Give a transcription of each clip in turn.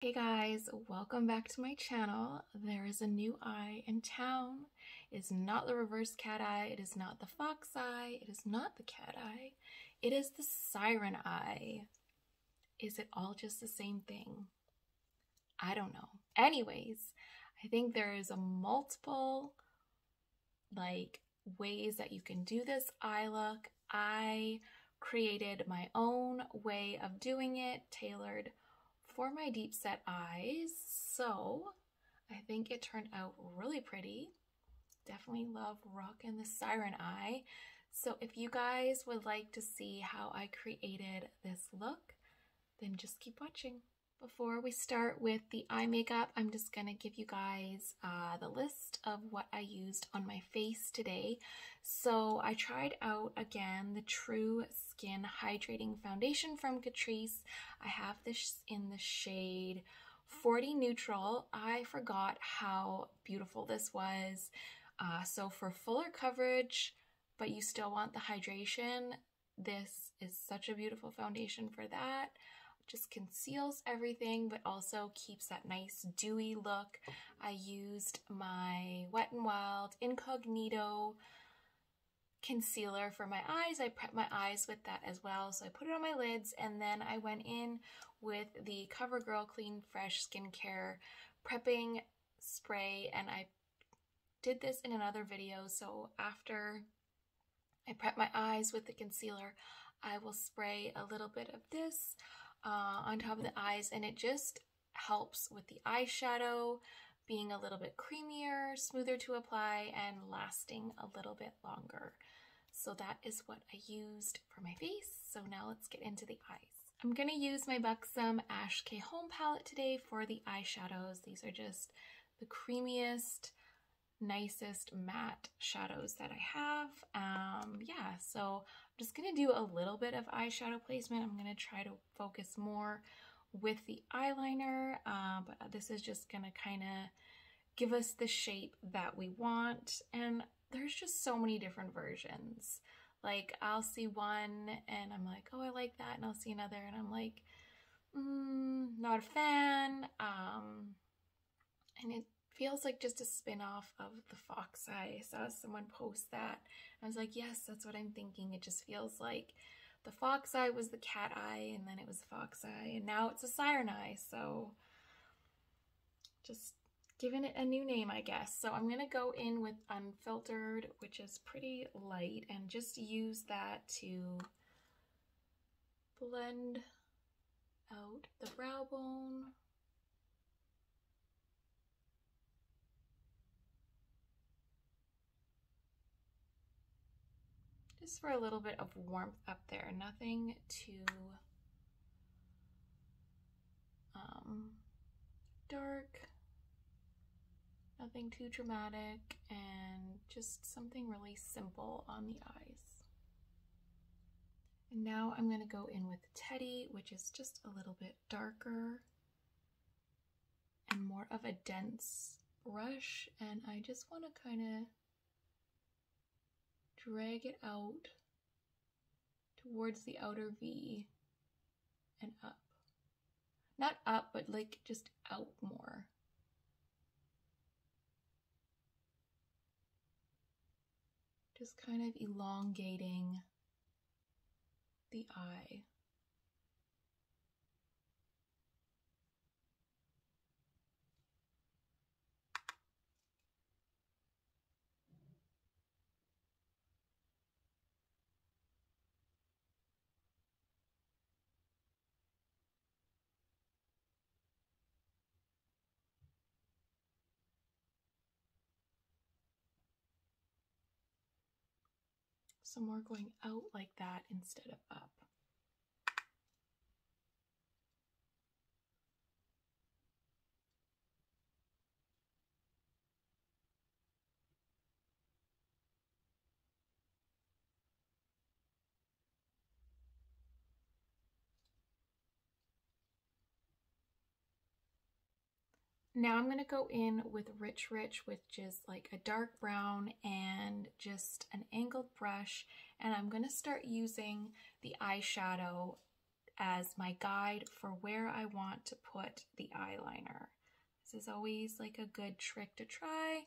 Hey guys, welcome back to my channel. There is a new eye in town. It is not the reverse cat eye, it is not the fox eye, it is not the cat eye. It is the siren eye. Is it all just the same thing? I don't know. Anyways, I think there is a multiple ways that you can do this eye look. I created my own way of doing it, tailored for my deep set eyes. So I think it turned out really pretty. Definitely love rocking the siren eye. So if you guys would like to see how I created this look, then just keep watching. Before we start with the eye makeup, I'm just gonna give you guys the list of what I used on my face today. So I tried out again the True Skin Hydrating Foundation from Catrice. I have this in the shade 40 Neutral. I forgot how beautiful this was. So for fuller coverage, but you still want the hydration, this is such a beautiful foundation for that. Just conceals everything, but also keeps that nice dewy look. I used my Wet n Wild Incognito concealer for my eyes. I prepped my eyes with that as well. So I put it on my lids, and then I went in with the CoverGirl Clean Fresh Skincare prepping spray, and I did this in another video. So after I prep my eyes with the concealer, I will spray a little bit of this on top of the eyes, and it just helps with the eyeshadow being a little bit creamier, smoother to apply, and lasting a little bit longer. So that is what I used for my face. So now let's get into the eyes. I'm going to use my Buxom Ash K Home palette today for the eyeshadows. These are just the creamiest, nicest matte shadows that I have. Yeah, so I'm just gonna do a little bit of eyeshadow placement. I'm gonna try to focus more with the eyeliner, but this is just gonna kind of give us the shape that we want. And there's just so many different versions. Like I'll see one and I'm like, oh, I like that, and I'll see another and I'm like, not a fan. And it feels like just a spin-off of the fox eye. I saw someone post that. I was like, yes, that's what I'm thinking. It just feels like the fox eye was the cat eye, and then it was the fox eye, and now it's a siren eye. So just giving it a new name, I guess. So I'm gonna go in with Unfiltered, which is pretty light, and just use that to blend out the brow bone. Just for a little bit of warmth up there, nothing too dark, nothing too dramatic, and just something really simple on the eyes. And now I'm going to go in with Teddy, which is just a little bit darker and more of a dense brush, and I just want to kind of drag it out towards the outer V and up. Not up, but like just out more. Just kind of elongating the eye. So more going out like that instead of up. Now I'm going to go in with Rich Rich, which is like a dark brown and just an angled brush, and I'm going to start using the eyeshadow as my guide for where I want to put the eyeliner. This is always like a good trick to try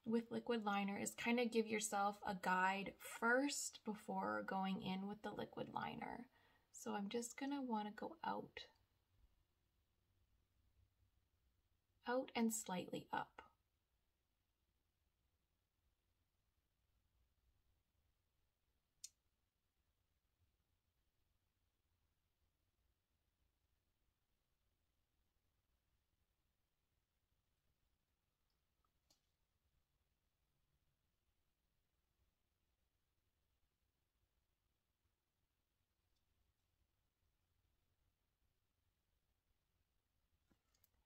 with liquid liner, is kind of give yourself a guide first before going in with the liquid liner. So I'm just gonna want to go out and slightly up.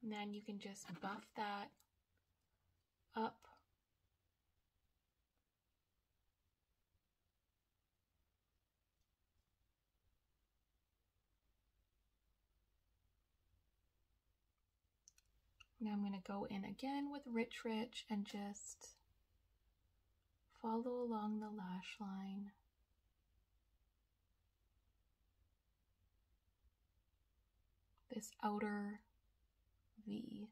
And then you can just buff that up. Now I'm going to go in again with Rich Rich and just follow along the lash line. This outer V.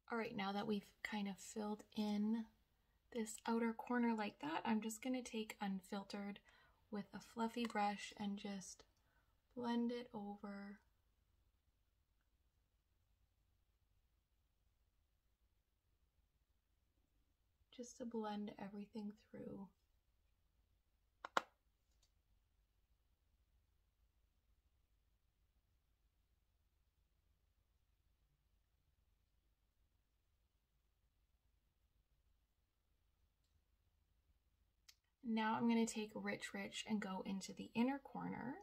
All right, now that we've kind of filled in this outer corner like that, I'm just going to take Unfiltered with a fluffy brush and just blend it over. Just to blend everything through. Now I'm going to take Rich Rich and go into the inner corner.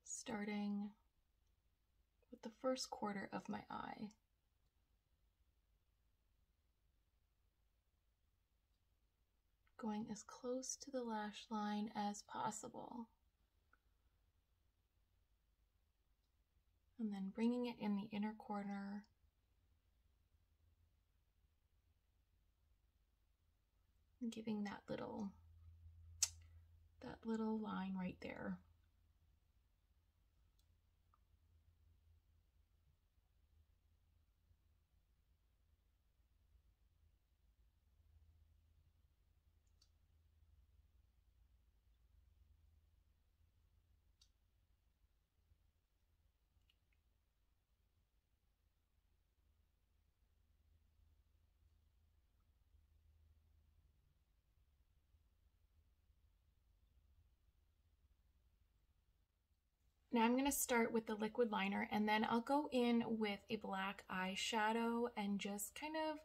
Starting with the first quarter of my eye. Going as close to the lash line as possible. And then bringing it in the inner corner. And giving that little line right there. Now I'm going to start with the liquid liner, and then I'll go in with a black eyeshadow and just kind of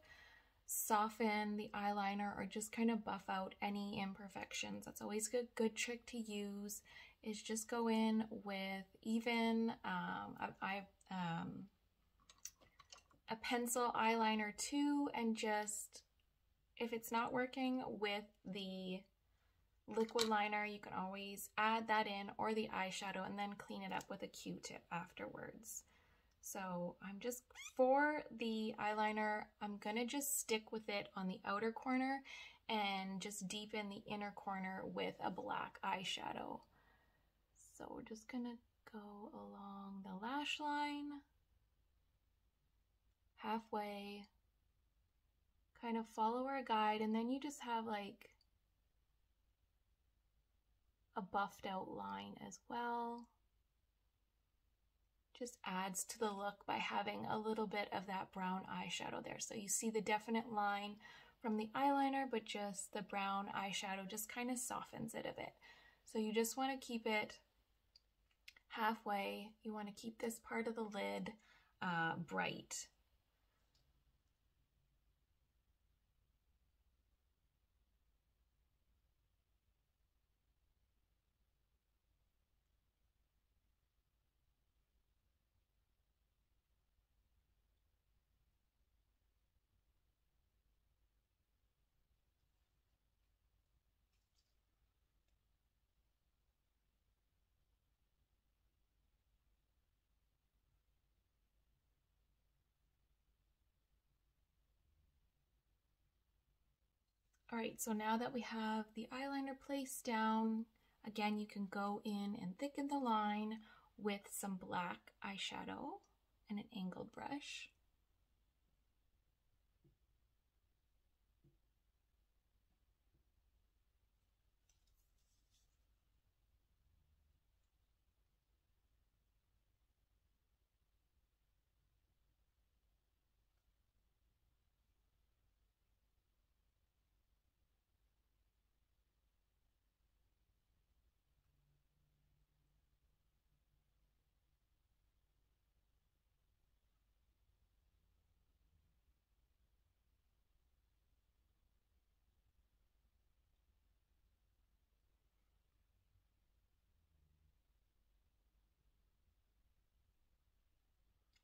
soften the eyeliner or just kind of buff out any imperfections. That's always a good trick to use, is just go in with even a pencil eyeliner too, and just, if it's not working with the liquid liner, you can always add that in, or the eyeshadow, and then clean it up with a Q-tip afterwards. So I'm just, for the eyeliner, I'm gonna just stick with it on the outer corner and just deepen the inner corner with a black eyeshadow. So we're just gonna go along the lash line, halfway, kind of follow our guide, and then you just have like a buffed out line as well. Just adds to the look by having a little bit of that brown eyeshadow there. So you see the definite line from the eyeliner, but just the brown eyeshadow just kind of softens it a bit. So you just want to keep it halfway. You want to keep this part of the lid bright. All right, so now that we have the eyeliner placed down, again, you can go in and thicken the line with some black eyeshadow and an angled brush.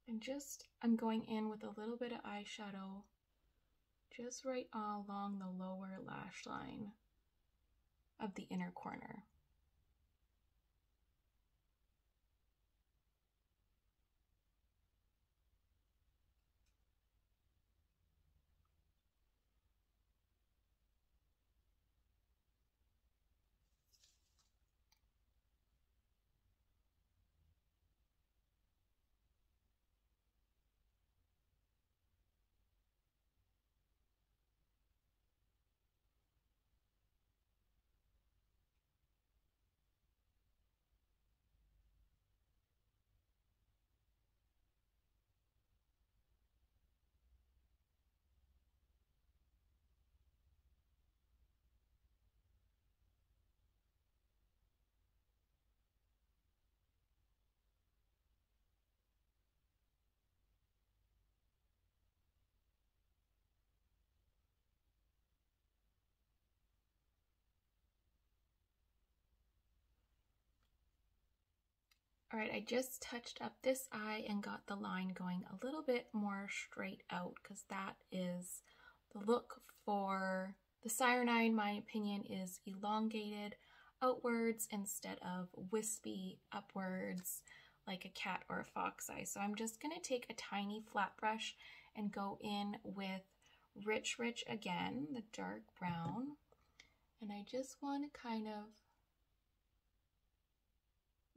And I'm going in with a little bit of eyeshadow just right along the lower lash line of the inner corner. All right, I just touched up this eye and got the line going a little bit more straight out because that is the look for the Siren eye, in my opinion, is elongated outwards instead of wispy upwards like a cat or a fox eye. So I'm just going to take a tiny flat brush and go in with Rich Rich again, the dark brown. And I just want to kind of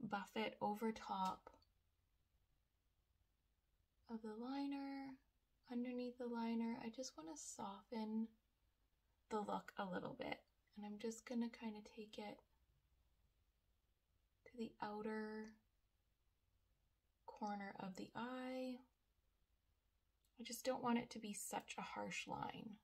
buff it over top of the liner, underneath the liner. I just want to soften the look a little bit. And I'm just going to kind of take it to the outer corner of the eye. I just don't want it to be such a harsh line.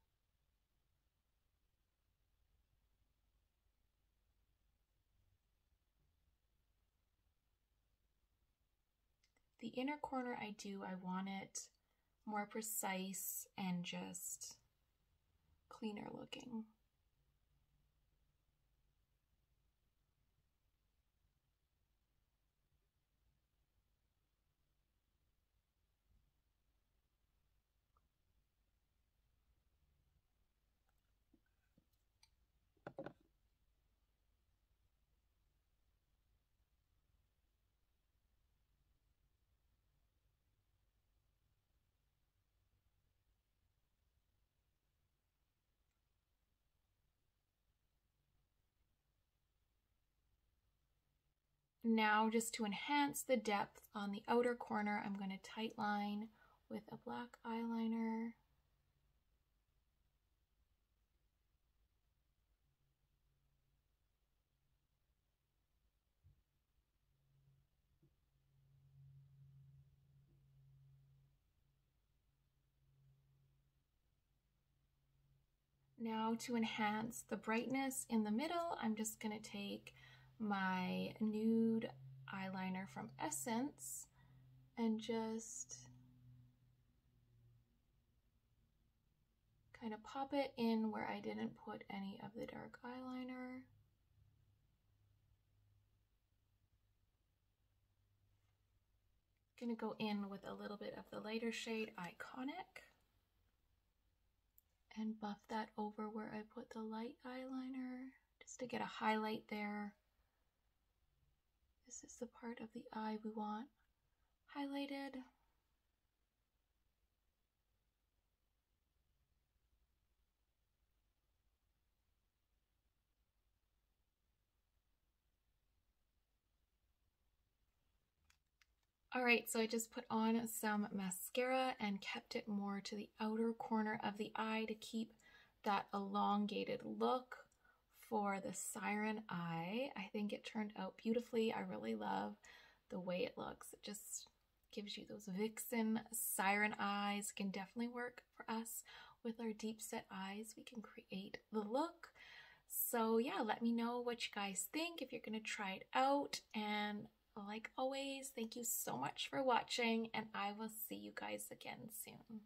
The inner corner I want it more precise and just cleaner looking. Now, just to enhance the depth on the outer corner, I'm going to tightline with a black eyeliner. Now, to enhance the brightness in the middle, I'm just going to take my nude eyeliner from Essence and just kind of pop it in where I didn't put any of the dark eyeliner. Gonna go in with a little bit of the lighter shade Iconic and buff that over where I put the light eyeliner just to get a highlight there. This is the part of the eye we want highlighted. All right, so I just put on some mascara and kept it more to the outer corner of the eye to keep that elongated look for the siren eye. I think it turned out beautifully. I really love the way it looks. It just gives you those vixen siren eyes. It can definitely work for us with our deep set eyes. We can create the look. So yeah, let me know what you guys think if you're gonna try it out. And like always, thank you so much for watching, and I will see you guys again soon.